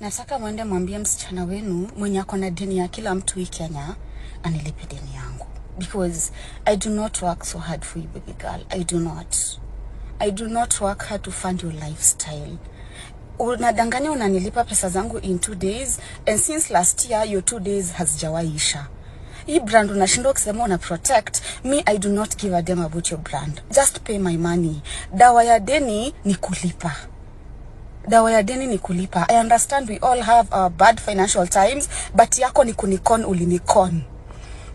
Nataka mwende mwambie msichana wenu mwenye ako na deni ya kila mtu hii Kenya anilipe deni yangu. Because I do not work so hard for you, baby girl. I do not. I do not work hard to fund your lifestyle. Unadanganya unanilipa pesa zangu in 2 days, and since last year your 2 days hazijawaisha. Hii brand unashindwa kusema una protect. Me, I do not give a damn about your brand. Just pay my money. Dawa ya deni ni kulipa. Dawa ya deni ni kulipa. I understand we all have our bad financial times, but yako ni kunikon, ulinikon.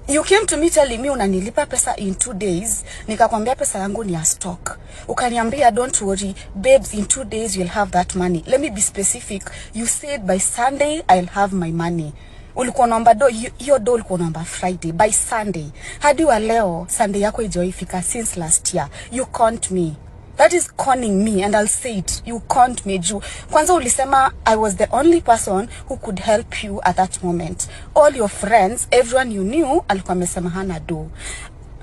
You came to me telling me unanilipa pesa in 2 days, nikakwambia pesa yangu ni ya stock. Ukaniambia don't worry, babes, in 2 days you'll have that money. Let me be specific. You said by Sunday I'll have my money. Ulikuwa naomba do, hiyo do ulikuwa naomba Friday, by Sunday. Hadi wa leo Sunday yako ijoifika since last year. You conned me. That is conning me, and I'll say it. You conned me, Ju. Kwanza ulisema I was the only person who could help you at that moment. All your friends, everyone you knew, alikuwa amesema hana do.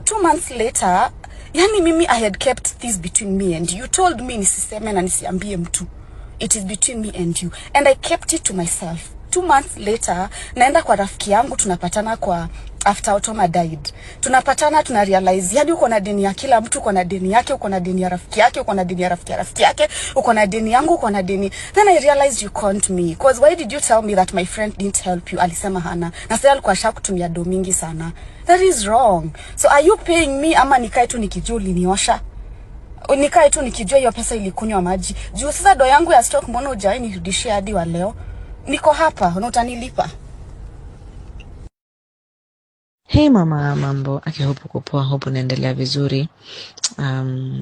2 months later, yani mimi I had kept this between me and you. You told me nisiseme na nisiambie mtu. It is between me and you. And I kept it to myself. 2 months later, naenda kwa rafiki yangu, tunapatana kwa after Otoma died. Tunapatana, tunarealize yani uko na deni ya kila mtu, uko na deni yake, uko na deni ya rafiki yake, uko na deni ya rafiki yake, uko na deni yangu, uko na deni. Then I realized you conned me. Because why did you tell me that my friend didn't help you? Alisema hana. Na sasa alikuwa shakutumia do mingi sana. That is wrong. So are you paying me ama nikae tu nikijua uliniosha? Nikae tu nikijua hiyo pesa ilikunywa maji? Juu sasa do yangu ya stock mbona hujai nirudishia hadi wa leo? Niko hapa, na utanilipa. Hey mama, mambo. Aki hope uko poa, hope unaendelea vizuri.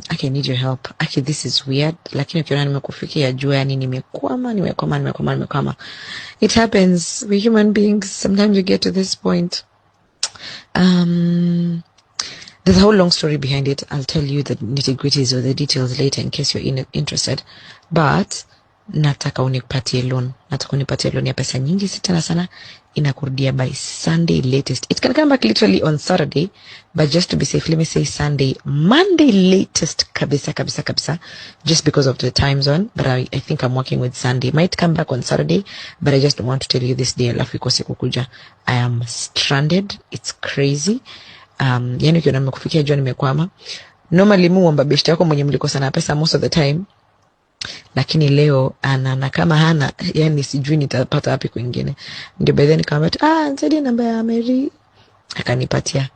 Aki need your help. Aki this is weird, lakini ukiona nimekufikia jua yani nimekwama. It happens. We human beings, sometimes we get to this point. There's a whole long story behind it. I'll tell you the nitty-gritties or the details later in case you're interested. But nataka unipatie loan. Nataka unipatie loan ya pesa nyingi sana. Inakurudia by Sunday latest. It can come back literally on Saturday, but just to be safe, let me say Sunday, Monday latest kabisa, just because of the time zone. But I think I'm working with Sunday. Might come back on Saturday, but I just want to tell you this day, alafu ikose kukuja. I am stranded. It's crazy. Yani ukiona nimekufikia jua nimekwama. Normally muomba beshte yako mwenye mlikosana pesa most of the time. Lakini leo ana kama hana, yani sijui nitapata wapi kwingine. Ndio baadaye nikamwambia nisaidie namba ya Mary, akanipatia.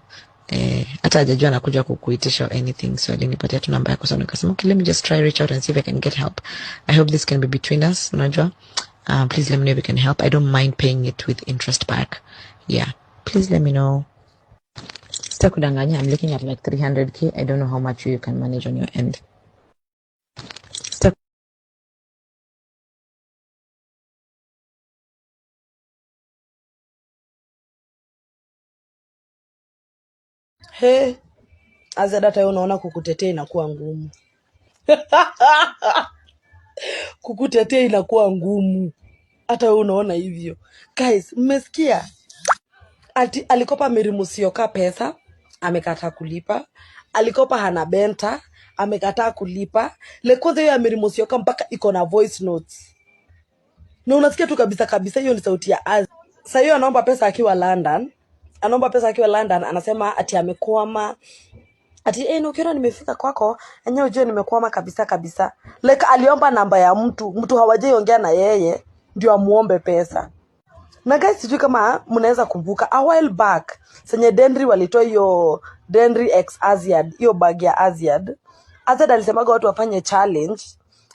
Hata hajajua anakuja kukuitisha anything, so alinipatia tu namba yako. So nikasema okay, let me just try reach out and see if I can get help. I hope this can be between us, unajua. Please let me know if you can help. I don't mind paying it with interest back. Yeah, please let me know. Sitakudanganya, I'm looking at like 300k. I don't know how much you can manage on your end. He, azada hata unaona kukutetea inakuwa ngumu. Kukutetea inakuwa ngumu. Hata wewe unaona hivyo. Guys, mmesikia? Ati alikopa Mary Musyoka pesa, amekataa kulipa. Alikopa Hana Benta, amekataa kulipa. Lekoze hiyo ya Mary Musyoka mpaka iko na voice notes. Na unasikia tu kabisa hiyo ni sauti ya Az. Sasa hiyo anaomba pesa akiwa London. Anasema ati amekwama. Ati ukiona nimefika kwako, enyewe ujue nimekwama kabisa. Like aliomba namba ya mtu hawajaiongea na yeye ndio amuombe pesa. Na guys, sijui kama mnaweza kumbuka a while back senye Denry walitoa hiyo Denry X Aziad, hiyo bag ya Aziad. Aziad alisemaga watu wafanye challenge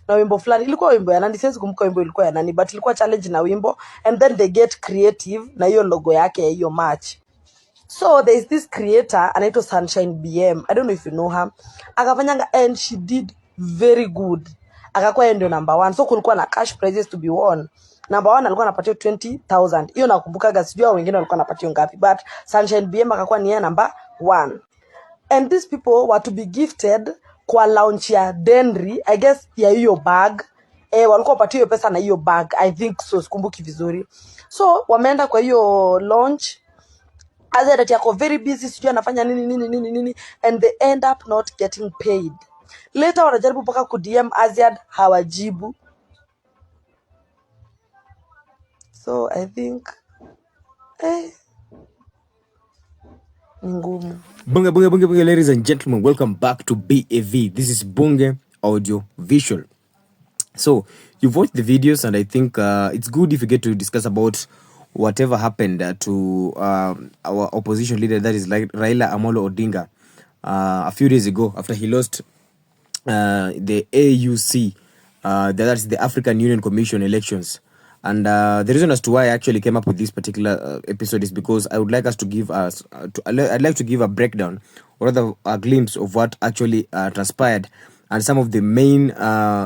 na wimbo fulani. Ilikuwa wimbo ya nani? Siwezi kumbuka wimbo ilikuwa ya nani, but ilikuwa challenge na wimbo, and then they get creative na hiyo logo yake ya hiyo match. So there is this creator anaitwa Sunshine BM. I don't know if you know her. Akafanyanga and she did very good. Akakuwa ndio number 1. So kulikuwa na cash prizes to be won. Number 1 alikuwa anapatia 20,000. Hiyo nakumbuka, sijui wengine walikuwa anapatia ngapi, but Sunshine BM akakuwa ni yeye number 1. And these people were to be gifted kwa launch ya Denry, I guess ya hiyo bag. Walikuwa wapatia hiyo pesa na hiyo bag. I think so, sikumbuki vizuri. So wameenda kwa hiyo launch. Azad yako very busy, sijui anafanya nini, and they end up not getting paid. Later wanajaribu mpaka ku DM Azad, hawajibu. So I think ni ngumu. Bunge, ladies and gentlemen, welcome back to BAV. This is Bunge Audio Visual. So you've watched the videos, and I think it's good if you get to discuss about whatever happened to our opposition leader, that is like Raila Amolo Odinga, a few days ago after he lost the AUC, that's the African Union Commission elections. And the reason as to why I actually came up with this particular episode is because I would like us to give us, I'd like to give a breakdown, or rather a glimpse of what actually transpired, and some of the main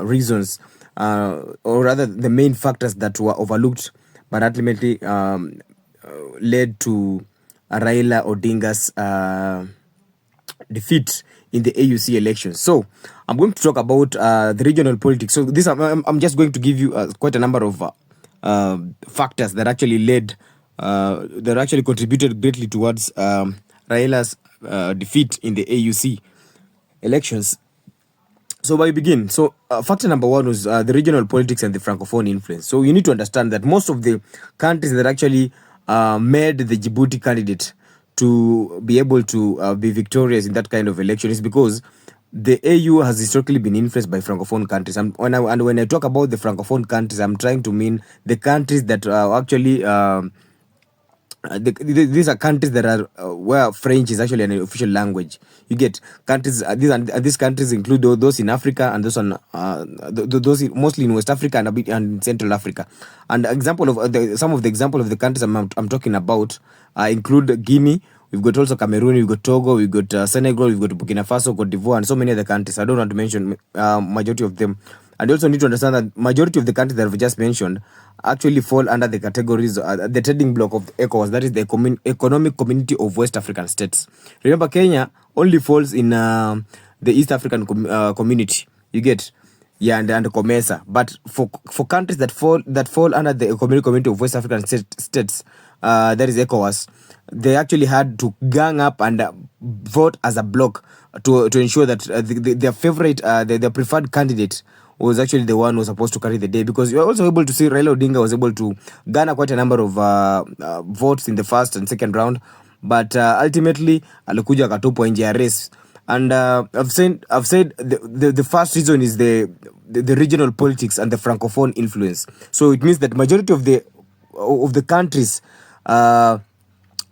reasons, or rather the main factors that were overlooked, but ultimately led to Raila Odinga's defeat in the AUC elections. So I'm going to talk about the regional politics. So this I'm just going to give you quite a number of factors that actually led, that actually contributed greatly towards Raila's defeat in the AUC elections. So by begin, factor number one was the regional politics and the Francophone influence. So you need to understand that most of the countries that actually made the Djibouti candidate to be able to be victorious in that kind of election is because the AU has historically been influenced by Francophone countries. And when I talk about the Francophone countries, I'm trying to mean the countries that actually these are countries that are where French is actually an official language. You get countries. These countries include those in Africa and those on those mostly in West Africa and a bit and Central Africa. And example of some of the example of the countries I'm talking about include Guinea. We've got also Cameroon, we've got Togo, we've got Senegal, we've got Burkina Faso, Cote d'Ivoire, and so many other countries. I don't want to mention majority of them. And you also need to understand that majority of the countries that I've just mentioned actually fall under the categories, the trading block of ECOWAS, that is the Economic Community of West African States. Remember, Kenya only falls in the East African community. You get, yeah, and COMESA. But for countries that fall under the Economic Community of West African States, that is ECOWAS, they actually had to gang up and vote as a bloc to ensure that their favorite, their preferred candidate was actually the one who was supposed to carry the day, because you are also able to see Raila Odinga was able to garner quite a number of votes in the first and second round, but ultimately alikuja akatupwa nje ya race. And I've said the first reason is the regional politics and the Francophone influence. So it means that majority of the countries,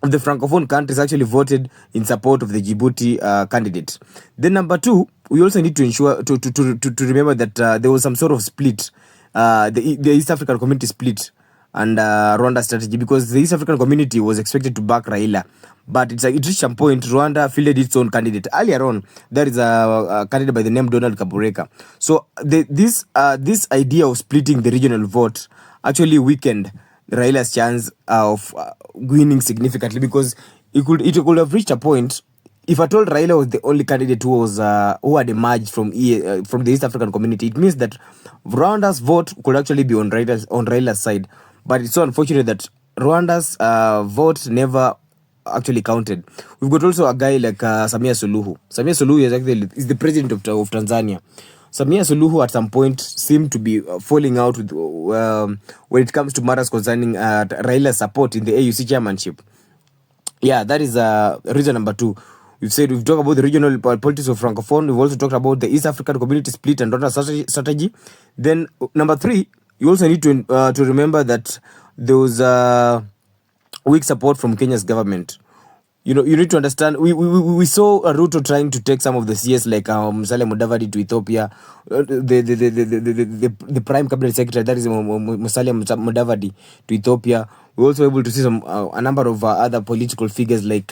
of the Francophone countries, actually voted in support of the Djibouti candidate. Then number two, we also need to ensure to remember that there was some sort of split, the East African community split and Rwanda strategy, because the East African community was expected to back Raila, but it reached some point Rwanda fielded its own candidate. Earlier on, there is a candidate by the name Donald Kabureka. So this idea of splitting the regional vote actually weakened Raila's chance of winning significantly, because it could have reached a point if I told Raila was the only candidate who had emerged from the East African community. It means that Rwanda's vote could actually be on Raila's side, but it's so unfortunate that Rwanda's vote never actually counted. We've got also a guy like Samia Suluhu. Samia Suluhu is the president of Tanzania. Samia Suluhu at some point seemed to be falling out with, when it comes to matters concerning Raila's support in the AUC chairmanship. Yeah, that is reason number two. We've talked about the regional politics of Francophone. We've also talked about the East African community split and Rwanda strategy. Then number three, you also need to remember that there was weak support from Kenya's government. You need to understand, we saw Ruto trying to take some of the CS like Musalia Mudavadi to Ethiopia, the prime cabinet secretary, that is Musalia Mudavadi, to Ethiopia. We also able to see a number of other political figures like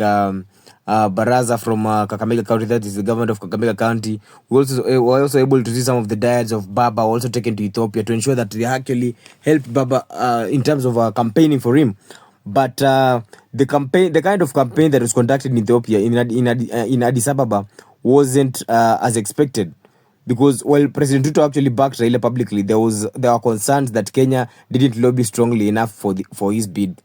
Baraza from Kakamega County, that is the government of Kakamega County. We were also able to see some of the dyads of Baba also taken to Ethiopia to ensure that they actually helped Baba in terms of campaigning for him. But the kind of campaign that was conducted in Ethiopia, in Addis Ababa, wasn't as expected, because while President Ruto actually backed Raila publicly, there were concerns that Kenya didn't lobby strongly enough for his bid,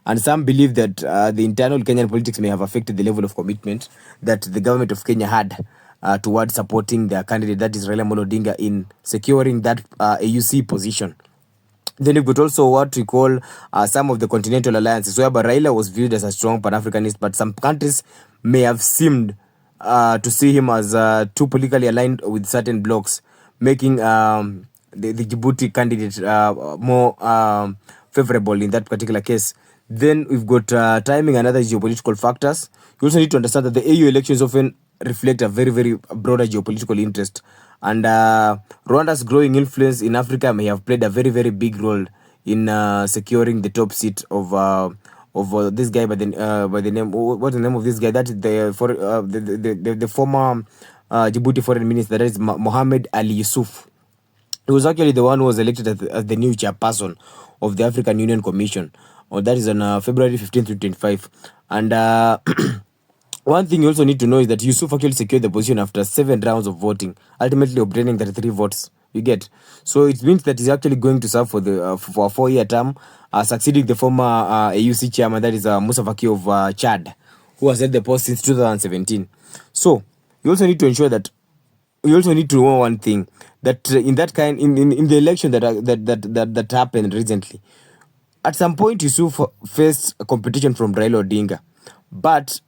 and some believe that the internal Kenyan politics may have affected the level of commitment that the government of Kenya had towards supporting their candidate, that is Raila Amolo Odinga, in securing that AUC position. Then you've got also what we call some of the continental alliances, whereby Raila was viewed as a strong Pan-Africanist, but some countries may have seemed to see him as too politically aligned with certain blocs, making the Djibouti candidate more favorable in that particular case. Then we've got timing and other geopolitical factors. You also need to understand that the AU elections often reflect a very, very broader geopolitical interest. And Rwanda's growing influence in Africa may have played a very, very big role in securing the top seat of this guy by the name. What's the name of this guy? That is the former Djibouti foreign minister. That is Mohamed Ali Yusuf. He was actually the one who was elected as the new chairperson of the African Union Commission. Or that is on February 15th to 25. And one thing you also need to know is that Yusuf actually secured the position after 7 rounds of voting, ultimately obtaining 33 votes. You get? So it means that he's actually going to serve for a 4-year term, succeeding the former AUC chairman, that is Musa Faki of Chad, who has held the post since 2017. So you also need to ensure that you also need to know one thing, that in the election that happened recently, at some point Yusuf faced a competition from Raila Odinga, but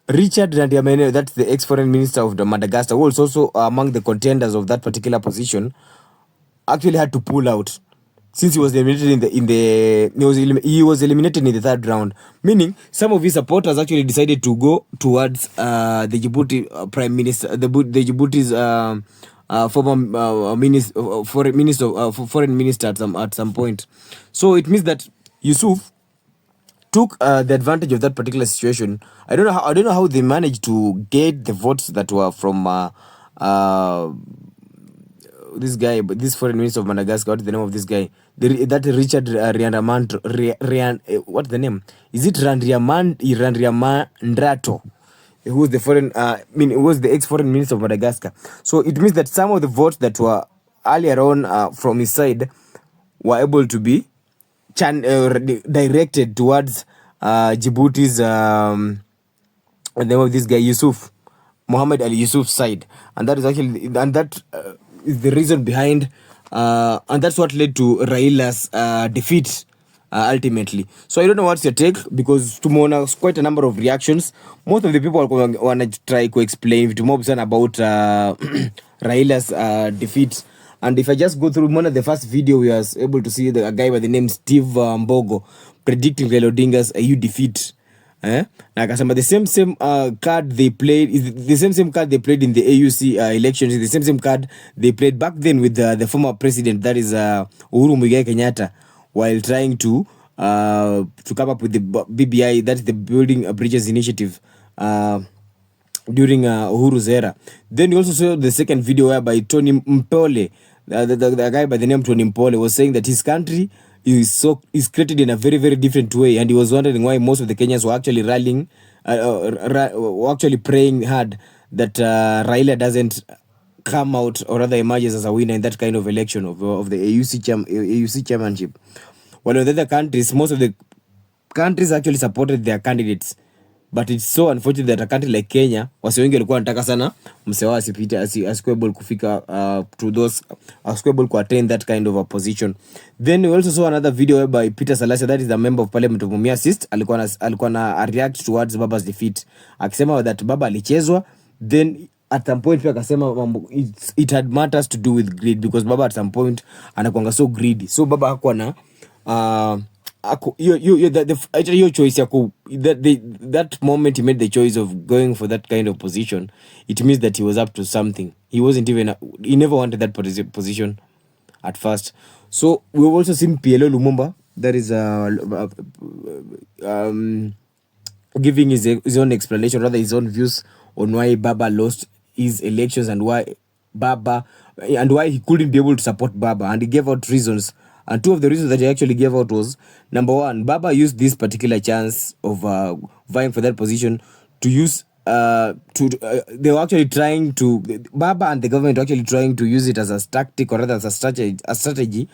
Richard Randiamene, that's the ex-foreign minister of Madagascar, who was also among the contenders of that particular position, actually had to pull out since he was eliminated he was eliminated in the 3rd round. Meaning, some of his supporters actually decided to go towards the Djibouti prime minister, the Djibouti's former foreign minister at some point. So it means that Yusuf took the advantage of that particular situation. I don't know how they managed to get the votes that were from this guy, but this foreign minister of Madagascar. What is the name of this guy? That Richard what's the name? Is it Randriamandrato? Who was the who was the ex-foreign minister of Madagascar. So it means that some of the votes that were earlier on from his side were able to be directed towards Djibouti's the name of this guy, Yusuf, Mohamed Ali Yusuf's side, and that is actually is the reason behind and that's what led to Raila's defeat ultimately. So I don't know what's your take, because tomorrow quite a number of reactions. Most of the people want to try to explain to more about Raila's defeat. And if I just go through one of the first video, we was able to see a guy by the name Steve Mbogo predicting Raila Odinga's AU defeat. Like the same card they played is the same card they played in the AUC elections, is the same card they played back then with the former president, that is Uhuru Muigai Kenyatta, while trying to come up with the BBI, that's the Building Bridges Initiative, during Uhuru's era. Then you also saw the second video whereby Tony Mpole, the guy by the name Tony Mpole, was saying that his country is created in a very, very different way, and he was wondering why most of the Kenyans were actually rallying, were actually praying hard that Raila doesn't come out, or rather emerges as a winner in that kind of election of the AUC chairmanship. While in the other countries, most of the countries actually supported their candidates. But it's so unfortunate that a country like Kenya, wasi wengi walikuwa wanataka sana msewa asipite, asikuable kufika to those, asikuable ku attain that kind of a position. Then we also saw another video by Peter Salasya, that is the member of parliament of Mumia Assist, alikuwa na react towards Baba's defeat, akisema that Baba alichezwa. Then at some point pia akasema it had matters to do with greed, because Baba at some point anakuanga so greedy. So Baba hakuwa na your choice that moment he made the choice of going for that kind of position, it means that he was up to something. He never wanted that position at first. So we've also seen PLO Lumumba, that is giving his own explanation, rather his own views on why Baba lost his elections and why he couldn't be able to support Baba, and he gave out reasons. And two of the reasons that he actually gave out was, number one, Baba used this particular chance of vying for that position to use they were actually trying to, Baba and the government were actually trying to use it as a tactic, or rather as a strategy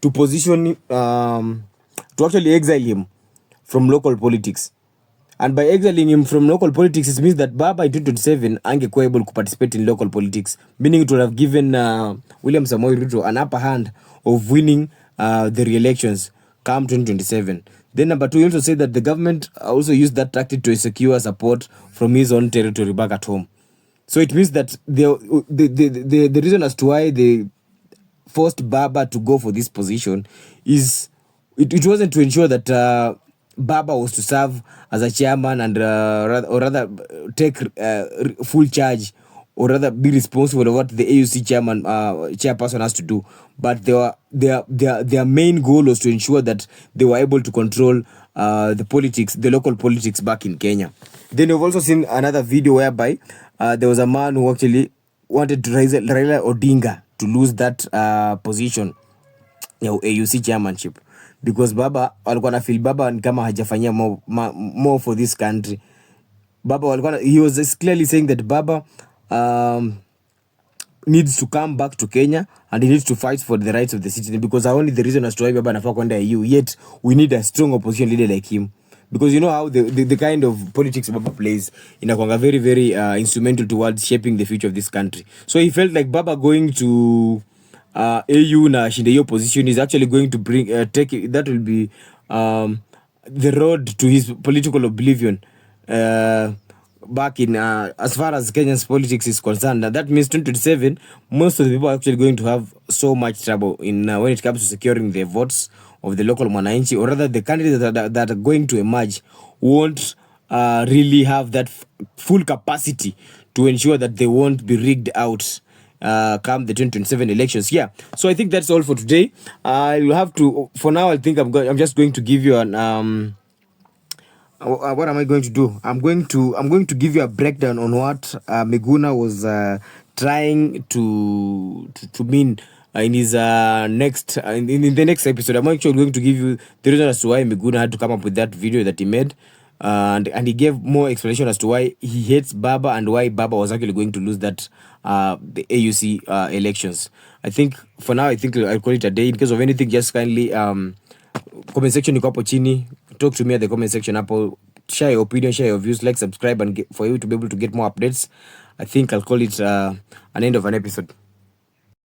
to position to actually exile him from local politics. And by exiling him from local politics, it means that Baba in 2027 angekuwa able to participate in local politics, meaning it would have given William Samoei Ruto an upper hand of winning the re-elections come 2027. Then number two, he also said that the government also used that tactic to secure support from his own territory back at home. So it means that the reason as to why they forced Baba to go for this position is it wasn't to ensure that Baba was to serve as a chairman and rather take full charge, or rather be responsible of what the AUC chairperson has to do. But their main goal was to ensure that they were able to control the local politics back in Kenya. Then we've also seen another video whereby there was a man who actually wanted to raise Raila Odinga to lose that position ya AUC chairmanship, because Baba walikuwa na feel Baba ni kama hajafanyia more for this country. He was clearly saying that Baba needs to come back to Kenya and he needs to fight for the rights of the citizen, because only the reason as to why Baba anafaa kwenda EU, yet we need a strong opposition leader like him, because you know how the kind of politics Baba plays inakwanga very very instrumental towards shaping the future of this country. So he felt like Baba going to AU na shinde hiyo position is actually going to bring that will be the road to his political oblivion back in as far as Kenya's politics is concerned. That means 2027 most of the people are actually going to have so much trouble in when it comes to securing the votes of the local mwananchi, or rather the candidates that are going to emerge won't really have that full capacity to ensure that they won't be rigged out come the 2027 elections. Yeah, so I think that's all for today. I'll have to, for now, I think I'm just going to give you an what am I going to do? I'm going to give you a breakdown on what Miguna was trying to mean in his next in the next episode. I'm actually going to give you the reason as to why Miguna had to come up with that video that he made, and he gave more explanation as to why he hates Baba and why Baba was actually going to lose that the AUC elections. I think for now, I think I'll call it a day. In case of anything, just kindly comment section iko hapo chini, talk to me at the comment section hapo, share your opinion, share your views, like, subscribe, and for you to be able to get more updates. I think I'll call it an end of an episode.